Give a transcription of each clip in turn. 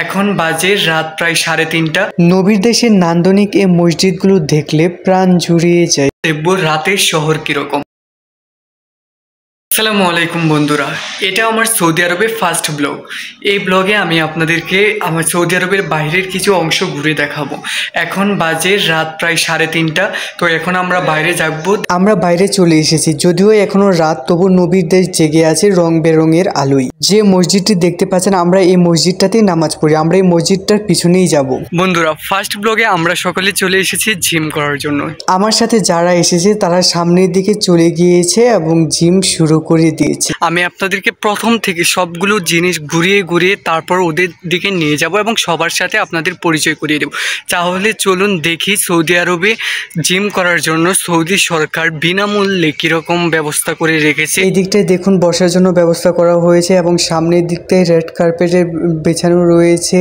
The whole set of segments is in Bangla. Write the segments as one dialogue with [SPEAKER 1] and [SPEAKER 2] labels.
[SPEAKER 1] এখন বাজে রাত প্রায় 3:30।
[SPEAKER 2] নবীর দেশের নান্দনিক এই মসজিদগুলো দেখলে প্রাণ জুড়িয়ে যায়।
[SPEAKER 1] দেখবো রাতের শহর কিরকম। আসসালামু আলাইকুম বন্ধুরা, এটা আমার সৌদি আরবের ফার্স্ট ব্লগ। এই ব্লগে আমি আপনাদেরকে আমার সৌদি আরবের বাইরের কিছু অংশ ঘুরে দেখাবো। এখন বাজে রাত প্রায় 3:30। তো এখন আমরা বাইরে যাবো।
[SPEAKER 2] আমরা বাইরে চলে এসেছি, যদিও এখনো রাত, তবু নবীর দেশ জেগে আছে রং বেরঙের আলোয়। যে মসজিদটি দেখতে পাচ্ছেন, আমরা এই মসজিদটাতেই নামাজ পড়ি। আমরা এই মসজিদটার পিছনেই যাব।
[SPEAKER 1] বন্ধুরা, ফার্স্ট ব্লগে আমরা সকলে চলে এসেছি জিম করার জন্য।
[SPEAKER 2] আমার সাথে যারা এসেছে তারা সামনের দিকে চলে গিয়েছে এবং জিম শুরু করে দিয়েছে।
[SPEAKER 1] আমি আপনাদেরকে প্রথম থেকে সবগুলো জিনিস ঘুরিয়ে ঘুরিয়ে তারপর ওদের দিকে নিয়ে যাব এবং সবার সাথে আপনাদের পরিচয় করিয়ে দেব। তাহলে চলুন দেখি সৌদি আরবে জিম করার জন্য সৌদি সরকার বিনামূল্যে কীরকম ব্যবস্থা করে রেখেছে।
[SPEAKER 2] এই দিকটায় দেখুন বসার জন্য ব্যবস্থা করা হয়েছে এবং সামনের দিকটায় রেড কার্পেটে বেছানো রয়েছে।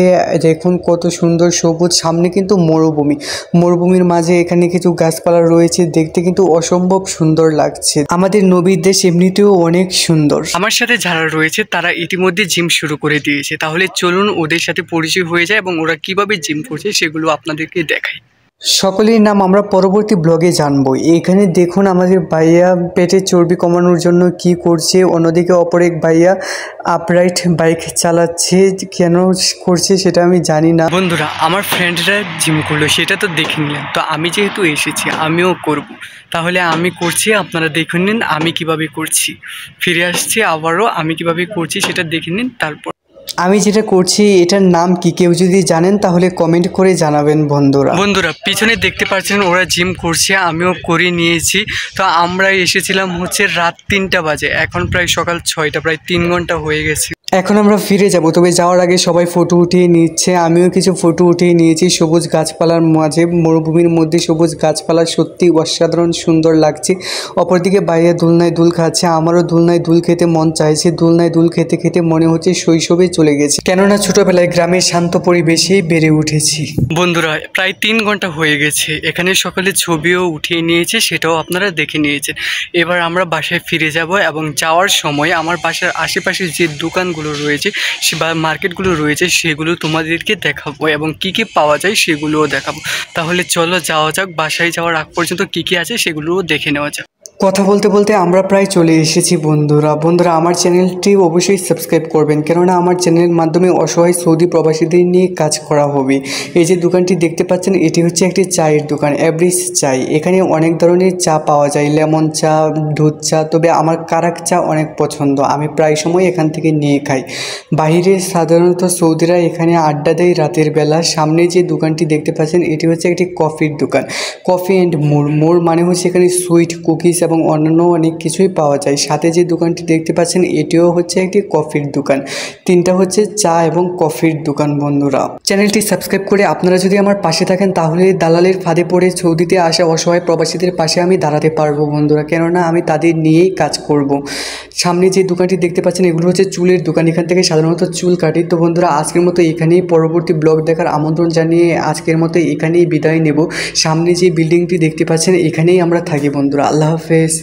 [SPEAKER 2] দেখুন কত সুন্দর সবুজ। সামনে কিন্তু মরুভূমি, মরুভূমির মাঝে এখানে কিছু গাছপালা রয়েছে, দেখতে কিন্তু অসম্ভব সুন্দর লাগছে। আমাদের নবীর দেশ এমনিতেও অনেক সুন্দর।
[SPEAKER 1] আমার সাথে যারা রয়েছে তারা ইতিমধ্যে জিম শুরু করে দিয়েছে। তাহলে চলুন ওদের সাথে পরিচয় হয়ে যায় এবং ওরা কিভাবে জিম করছে সেগুলো আপনাদেরকে দেখায়।
[SPEAKER 2] সকলের নাম আমরা পরবর্তী ব্লগে জানবো। এখানে দেখুন আমাদের ভাইয়া পেটের চর্বি কমানোর জন্য কি করছে, অন্যদিকে অপর এক ভাইয়া আপরাইট বাইক চালাচ্ছে। কেন করছে সেটা আমি জানি না।
[SPEAKER 1] বন্ধুরা, আমার ফ্রেন্ডরা জিম করলো সেটা তো দেখে নিলেন, তো আমি যেহেতু এসেছি আমিও করব। তাহলে আমি করছি, আপনারা দেখে নিন আমি কিভাবে করছি। ফিরে আসছি আবারও, আমি কিভাবে করছি সেটা দেখে নিন। তারপর
[SPEAKER 2] আমি যেটা করছি এটার নাম কি কেউ যদি জানেন তাহলে কমেন্ট করে জানাবেন বন্ধুরা।
[SPEAKER 1] পিছনে দেখতে পাচ্ছেন ওরা জিম করছে, আমিও করে নিয়েছি। তো আমরা এসেছিলাম হচ্ছে রাত 3টা বাজে, এখন প্রায় সকাল 6টা, প্রায় 3 ঘন্টা হয়ে গেছে।
[SPEAKER 2] এখন আমরা ফিরে যাব, তবে যাওয়ার আগে সবাই ফটো উঠিয়ে নিচ্ছে। আমিও কিছু ফটো উঠিয়ে নিয়েছি সবুজ গাছপালার মাঝে, মরুভূমির মধ্যে সবুজ গাছপালা সত্যি অসাধারণ সুন্দর লাগছে। অপরদিকে বাইরে দোলনায় দুল খাচ্ছে, আমারও দোলনায় দুল খেতে মন চাইছে। দোলনায় দুল খেতে খেতে মনে হচ্ছে শৈশবে চলে গেছে, কেননা ছোটবেলায় গ্রামের শান্ত পরিবেশেই বেড়ে উঠেছি।
[SPEAKER 1] বন্ধুরা, প্রায় 3 ঘন্টা হয়ে গেছে, এখানে সকালে ছবিও উঠিয়ে নিয়েছে, সেটাও আপনারা দেখে নিয়েছেন। এবার আমরা বাসায় ফিরে যাব এবং যাওয়ার সময় আমার বাসার আশেপাশে যে দোকানগুলো রয়েছে বা মার্কেটগুলো রয়েছে সেগুলো তোমাদেরকে দেখাবো এবং কি কি পাওয়া যায় সেগুলোও দেখাবো। তাহলে চলো যাওয়া যাক, বাসায় যাওয়ার আগ পর্যন্ত কি কি আছে সেগুলোও দেখে নেওয়া যাক।
[SPEAKER 2] কথা বলতে বলতে আমরা প্রায় চলে এসেছি বন্ধুরা। আমার চ্যানেলটি অবশ্যই সাবস্ক্রাইব করবেন, কেননা আমার চ্যানেলের মাধ্যমে অসহায় সৌদি প্রবাসীদের নিয়ে কাজ করা হবে। এই যে দোকানটি দেখতে পাচ্ছেন, এটি হচ্ছে একটি চায়ের দোকান, এভরিজ চাই। এখানে অনেক ধরনের চা পাওয়া যায়, লেমন চা, দুধ চা, তবে আমার কারাক চা অনেক পছন্দ, আমি প্রায় সময় এখান থেকে নিয়ে খাই। বাইরে সাধারণত সৌদিরা এখানে আড্ডা দেয় রাতের বেলা। সামনে যে দোকানটি দেখতে পাচ্ছেন এটি হচ্ছে একটি কফির দোকান, কফি অ্যান্ড মোর মানে হচ্ছে এখানে সুইট, কুকিজ এবং অন্যান্য অনেক কিছুই পাওয়া যায়। সাথে যে দোকানটি দেখতে পাচ্ছেন এটিও হচ্ছে একটি কফির দোকান। 3টা হচ্ছে চা এবং কফির দোকান। বন্ধুরা, চ্যানেলটি সাবস্ক্রাইব করে আপনারা যদি আমার পাশে থাকেন তাহলে দালালের ফাঁদে পড়ে সৌদিতে আসা অসহায় প্রবাসীদের পাশে আমি দাঁড়াতে পারবো বন্ধুরা, কেননা আমি তাদের নিয়েই কাজ করব। সামনে যে দোকানটি দেখতে পাচ্ছেন এগুলো হচ্ছে চুলের দোকান, এখান থেকে সাধারণত চুল কাটি। তো বন্ধুরা, আজকের মতো এখানেই, পরবর্তী ব্লগ দেখার আমন্ত্রণ জানিয়ে আজকের মতো এখানেই বিদায় নেব। সামনে যে বিল্ডিংটি দেখতে পাচ্ছেন এখানেই আমরা থাকি বন্ধুরা। আল্লাহ হাফেজ।